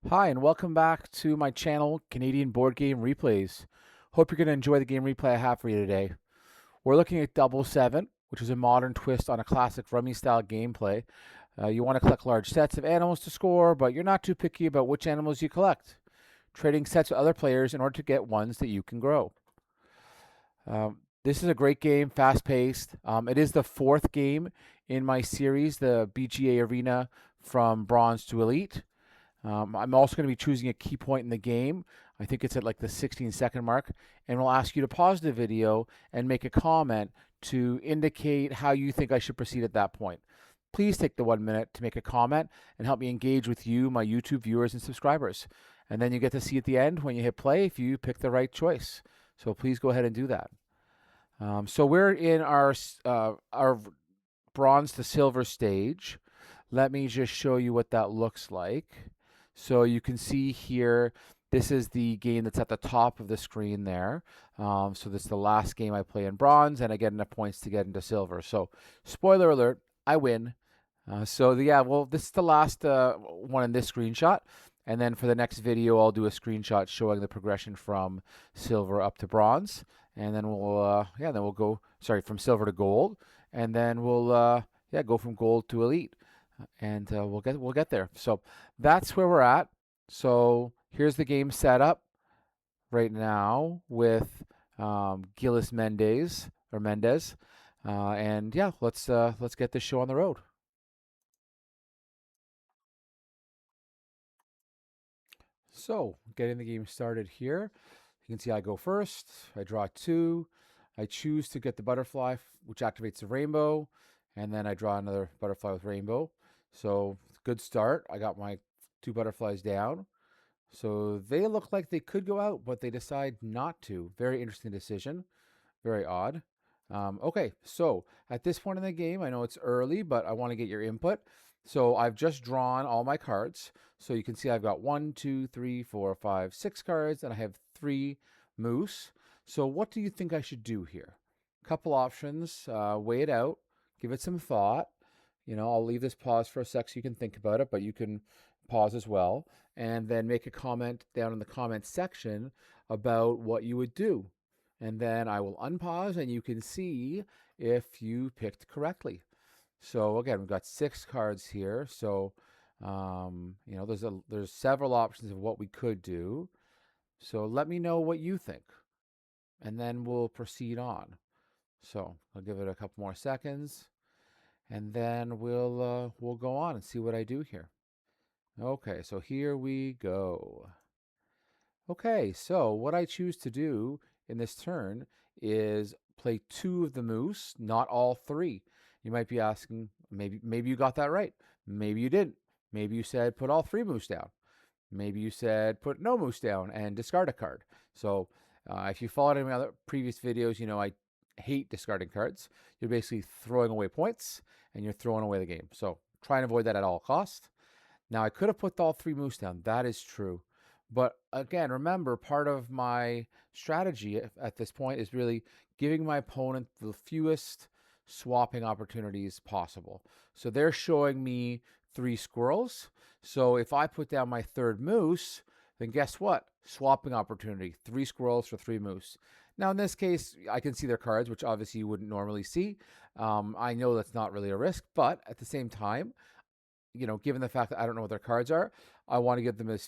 Hi, and welcome back to my channel, Canadian Board Game Replays. Hope you're going to enjoy the game replay I have for you today. We're looking at Double Seven, which is a modern twist on a classic rummy-style gameplay. You want to collect large sets of animals to score, but you're not too picky about which animals you collect, trading sets with other players in order to get ones that you can grow. This is a great game, fast-paced. It is the fourth game in my series, the BGA Arena from Bronze to Elite. I'm also going to be choosing a key point in the game. I think it's at like the 16-second mark, and we'll ask you to pause the video and make a comment to indicate how you think I should proceed at that point. Please take the 1 minute to make a comment and help me engage with you, my YouTube viewers and subscribers. And then you get to see at the end when you hit play if you pick the right choice. So please go ahead and do that. So we're in our bronze to silver stage. Let me just show you what that looks like. So you can see here, this is the game that's at the top of the screen there. So this is the last game I play in bronze, and I get enough points to get into silver. So spoiler alert, I win. This is the last one in this screenshot. And then for the next video, I'll do a screenshot showing the progression from silver up to bronze. And then we'll go, from silver to gold. And then we'll go from gold to elite. And we'll get there. So that's where we're at. So here's the game setup right now with Gillis Mendez. Let's get this show on the road. So getting the game started here. You can see I go first. I draw two. I choose to get the butterfly, which activates the rainbow, and then I draw another butterfly with rainbow. So good start. I got my two butterflies down. So they look like they could go out, but they decide not to. Very interesting decision. Very odd. Okay, so at this point in the game, I know it's early, but I want to get your input. So I've just drawn all my cards. So you can see I've got 1, 2, 3, 4, 5, 6 cards, and I have 3 moose. So what do you think I should do here? Couple options. Weigh it out. Give it some thought. I'll leave this pause for a sec so you can think about it, but you can pause as well. And then make a comment down in the comment section about what you would do. And then I will unpause and you can see if you picked correctly. So again, we've got 6 cards here. So, there's several options of what we could do. So let me know what you think, and then we'll proceed on. So I'll give it a couple more seconds, and then we'll go on and see what I do here. Okay, so here we go. Okay, so what I choose to do in this turn is play 2 of the moose, not all 3. You might be asking, maybe you got that right. Maybe you didn't. Maybe you said put all 3 moose down. Maybe you said put no moose down and discard a card. So if you followed any of my other previous videos, I hate discarding cards. You're basically throwing away points and you're throwing away the game. So try and avoid that at all costs. Now I could have put all 3 moose down. That is true. But again, remember, part of my strategy at this point is really giving my opponent the fewest swapping opportunities possible. So they're showing me 3 squirrels. So if I put down my 3rd moose, then guess what? Swapping opportunity, 3 squirrels for 3 moose. Now in this case, I can see their cards, which obviously you wouldn't normally see. I know that's not really a risk, but at the same time, given the fact that I don't know what their cards are, I want to give them as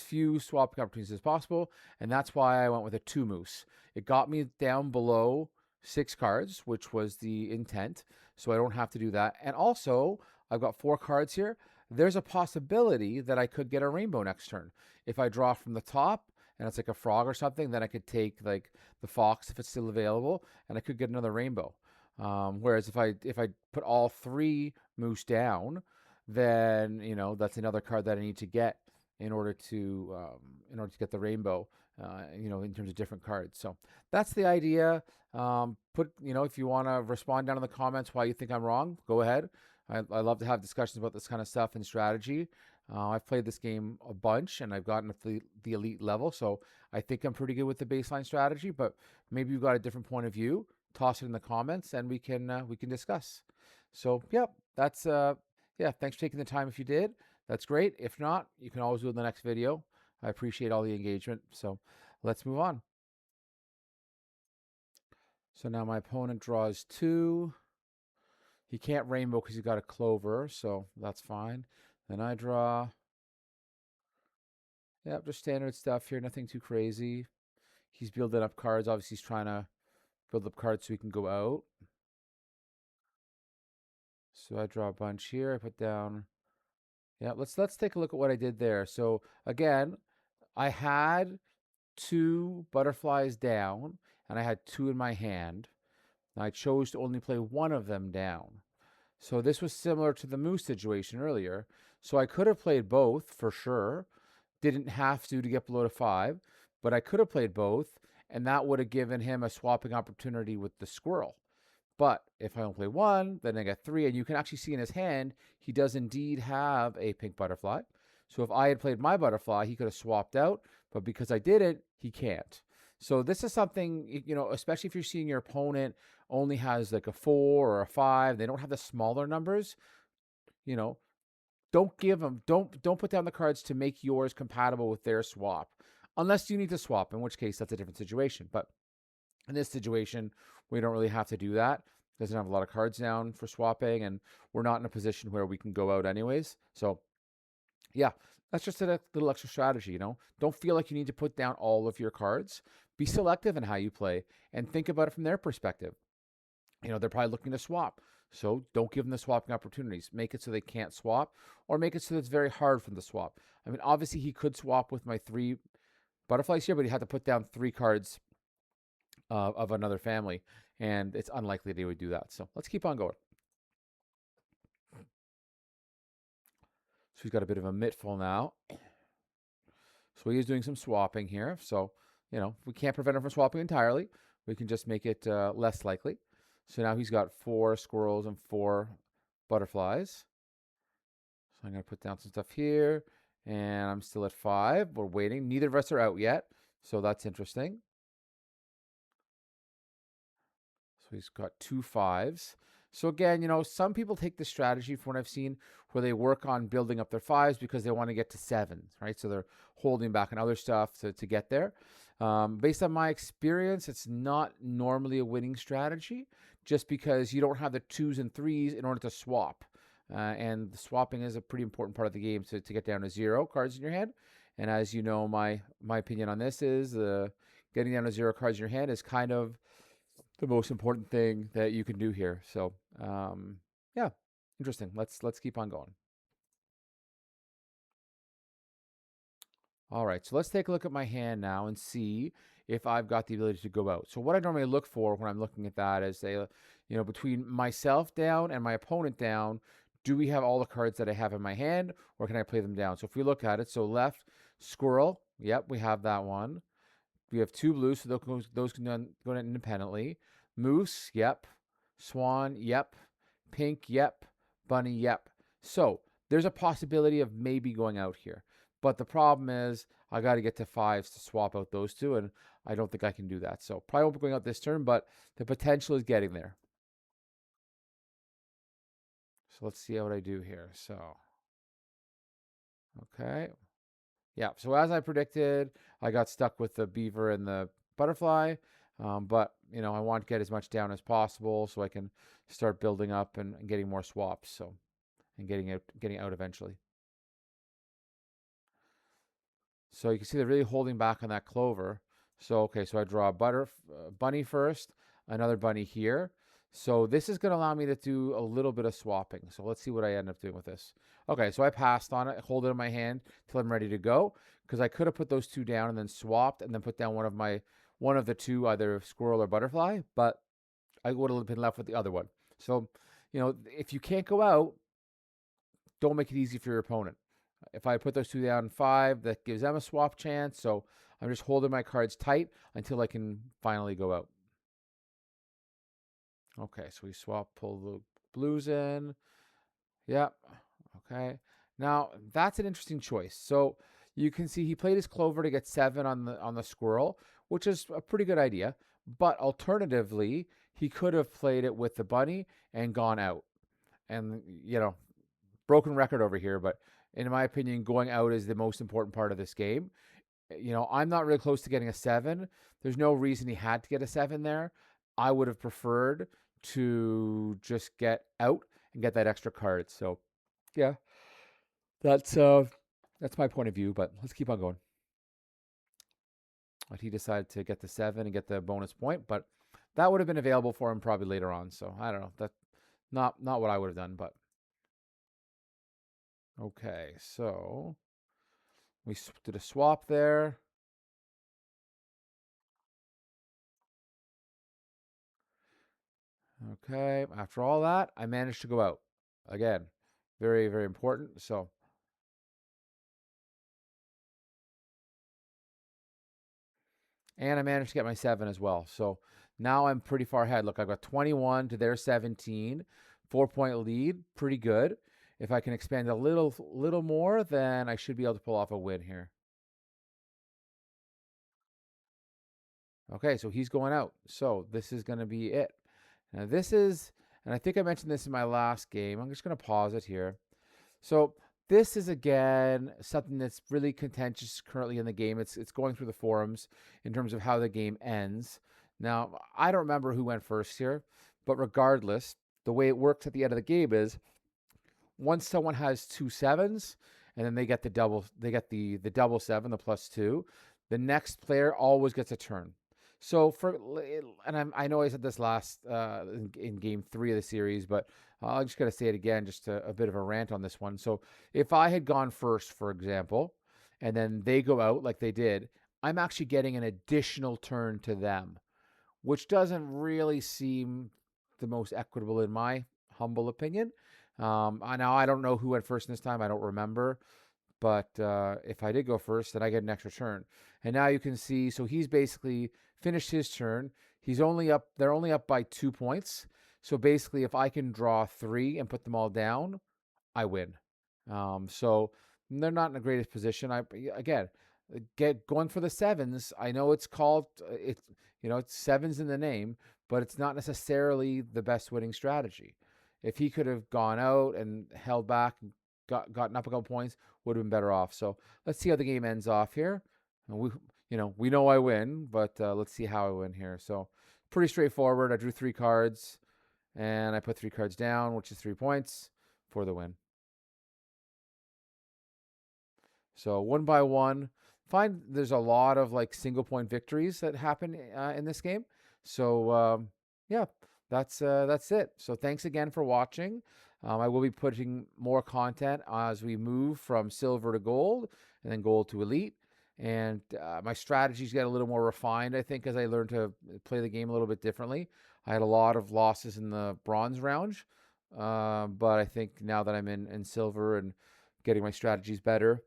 few swapping opportunities as possible, and that's why I went with a 2 moose. It got me down below 6 cards, which was the intent, so I don't have to do that. And also, I've got 4 cards here. There's a possibility that I could get a rainbow next turn. If I draw from the top, and it's like a frog or something, then I could take like the fox if it's still available, and I could get another rainbow. Whereas if I put all 3 moose down, then that's another card that I need to get in order to get the rainbow. In terms of different cards. So that's the idea. If you want to respond down in the comments why you think I'm wrong, go ahead. I love to have discussions about this kind of stuff and strategy. I've played this game a bunch and I've gotten to the elite level, so I think I'm pretty good with the baseline strategy. But maybe you've got a different point of view. Toss it in the comments and we can discuss. So, yep, that's thanks for taking the time if you did. that's great. If not, you can always do it in the next video. I appreciate all the engagement. So let's move on. So now my opponent draws 2. He can't rainbow because he's got a clover, so that's fine. Then I draw. Yep, just standard stuff here, nothing too crazy. He's building up cards. Obviously, he's trying to build up cards so he can go out. So I draw a bunch here. I put down. Yeah, let's take a look at what I did there. So again, I had 2 butterflies down, and I had 2 in my hand. And I chose to only play one of them down. So this was similar to the moose situation earlier. So I could have played both for sure. Didn't have to get below to 5, but I could have played both, and that would have given him a swapping opportunity with the squirrel. But if I only play 1, then I get 3, and you can actually see in his hand, he does indeed have a pink butterfly. So if I had played my butterfly, he could have swapped out, but because I didn't, he can't. So this is something, you know, especially if you're seeing your opponent only has like a 4 or a 5, they don't have the smaller numbers, you know, don't give them, don't put down the cards to make yours compatible with their swap, unless you need to swap, in which case that's a different situation. But in this situation, we don't really have to do that. Doesn't have a lot of cards down for swapping, and we're not in a position where we can go out anyways. So yeah, that's just a little extra strategy, you know. Don't feel like you need to put down all of your cards. Be selective in how you play and think about it from their perspective. You know, they're probably looking to swap. So don't give them the swapping opportunities. Make it so they can't swap, or make it so that it's very hard for them to swap. I mean, obviously he could swap with my 3 butterflies here, but he had to put down 3 cards of another family, and it's unlikely they would do that. So let's keep on going. So he's got a bit of a mitt full now. So he is doing some swapping here. So, you know, we can't prevent him from swapping entirely. We can just make it less likely. So now he's got 4 squirrels and 4 butterflies. So I'm going to put down some stuff here. And I'm still at 5. We're waiting. Neither of us are out yet. So that's interesting. So he's got 2 5s. So again, you know, some people take the strategy from what I've seen where they work on building up their 5s because they want to get to 7s, right? So they're holding back on other stuff to get there. Based on my experience, it's not normally a winning strategy just because you don't have the 2s and 3s in order to swap. And the swapping is a pretty important part of the game to get down to 0 cards in your hand. And as you know, my opinion on this is getting down to 0 cards in your hand is kind of the most important thing that you can do here. So, yeah, interesting. Let's keep on going. All right, so let's take a look at my hand now and see if I've got the ability to go out. So what I normally look for when I'm looking at that is, say, you know, between myself down and my opponent down, do we have all the cards that I have in my hand, or can I play them down? So if we look at it, so left, squirrel, yep, we have that one. We have 2 blues, so those can go independently. Moose, yep. Swan, yep. Pink, yep. Bunny, yep. So there's a possibility of maybe going out here. But the problem is I got to get to 5s to swap out those 2, and I don't think I can do that. So probably won't be going out this turn, but the potential is getting there. So let's see what I do here. So, okay. Yeah, so as I predicted, I got stuck with the beaver and the butterfly. But, you know, I want to get as much down as possible so I can start building up and getting more swaps. So, and getting out eventually. So you can see they're really holding back on that clover. So, okay, so I draw a bunny first, another bunny here. So this is going to allow me to do a little bit of swapping. So let's see what I end up doing with this. Okay, so I passed on it, hold it in my hand till I'm ready to go, because I could have put those 2 down and then swapped and then put down one of the 2, either squirrel or butterfly, but I would have been left with the other one. So, you know, if you can't go out, don't make it easy for your opponent. If I put those 2 down 5, that gives them a swap chance. So I'm just holding my cards tight until I can finally go out. Okay, so we pull the blues in. Yep. Okay. Now that's an interesting choice. So you can see he played his clover to get 7 on the squirrel, which is a pretty good idea. But alternatively, he could have played it with the bunny and gone out. And, you know, broken record over here, but in my opinion, going out is the most important part of this game. I'm not really close to getting a 7. There's no reason he had to get a 7 there. I would have preferred to just get out and get that extra card. So, yeah, that's my point of view, but let's keep on going. But he decided to get the 7 and get the bonus point, but that would have been available for him probably later on. So, I don't know. That's not what I would have done, but okay. So, we did a swap there. Okay, after all that, I managed to go out. Again, very, very important. So, and I managed to get my 7 as well. So now I'm pretty far ahead. Look, I've got 21 to their 17, 4-point lead, pretty good. If I can expand a little more, then I should be able to pull off a win here. Okay, so he's going out. So this is going to be it. Now this is, and I think I mentioned this in my last game. I'm just going to pause it here. So this is again something that's really contentious currently in the game. It's going through the forums in terms of how the game ends. Now, I don't remember who went first here, but regardless, the way it works at the end of the game is once someone has 2 7s and then they get the double 7, the +2, the next player always gets a turn. So I know I said this last in game 3 of the series, but I'm just going to say it again, just a bit of a rant on this one. So if I had gone first, for example, and then they go out like they did, I'm actually getting an additional turn to them, which doesn't really seem the most equitable in my humble opinion. I don't know who went first this time. I don't remember. But if I did go first, then I get an extra turn. And now you can see, so he's basically finished his turn. They're only up by 2 points. So basically, if I can draw 3 and put them all down, I win. So they're not in the greatest position. Again, going for the 7s. I know it's called it's 7s in the name, but it's not necessarily the best winning strategy. If he could have gone out and held back and gotten up a couple points, would have been better off. So let's see how the game ends off here. And we know I win, but let's see how I win here. So pretty straightforward. I drew 3 cards, and I put 3 cards down, which is 3 points for the win. So 1 by 1. Find there's a lot of like single point victories that happen in this game. So yeah, that's it. So thanks again for watching. I will be putting more content as we move from silver to gold and then gold to elite. And my strategies get a little more refined, I think, as I learned to play the game a little bit differently. I had a lot of losses in the bronze round, but I think now that I'm in silver and getting my strategies better,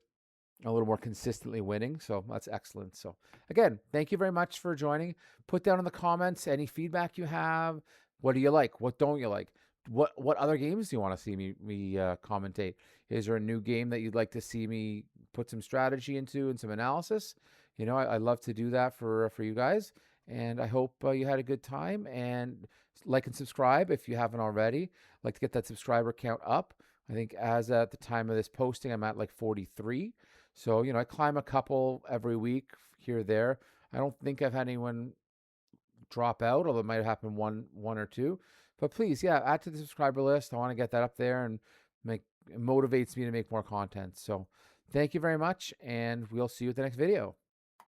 a little more consistently winning. So that's excellent. So again, thank you very much for joining. Put down in the comments any feedback you have. What do you like? What don't you like? What other games do you want to see me commentate? Is there a new game that you'd like to see me put some strategy into and some analysis? I love to do that for you guys. And I hope you had a good time. And like and subscribe if you haven't already. I'd like to get that subscriber count up. I think as at the time of this posting, I'm at like 43. So, I climb a couple every week here or there. I don't think I've had anyone drop out, although it might have happened one or two. But please, yeah, add to the subscriber list. I want to get that up there and it motivates me to make more content. So thank you very much, and we'll see you at the next video.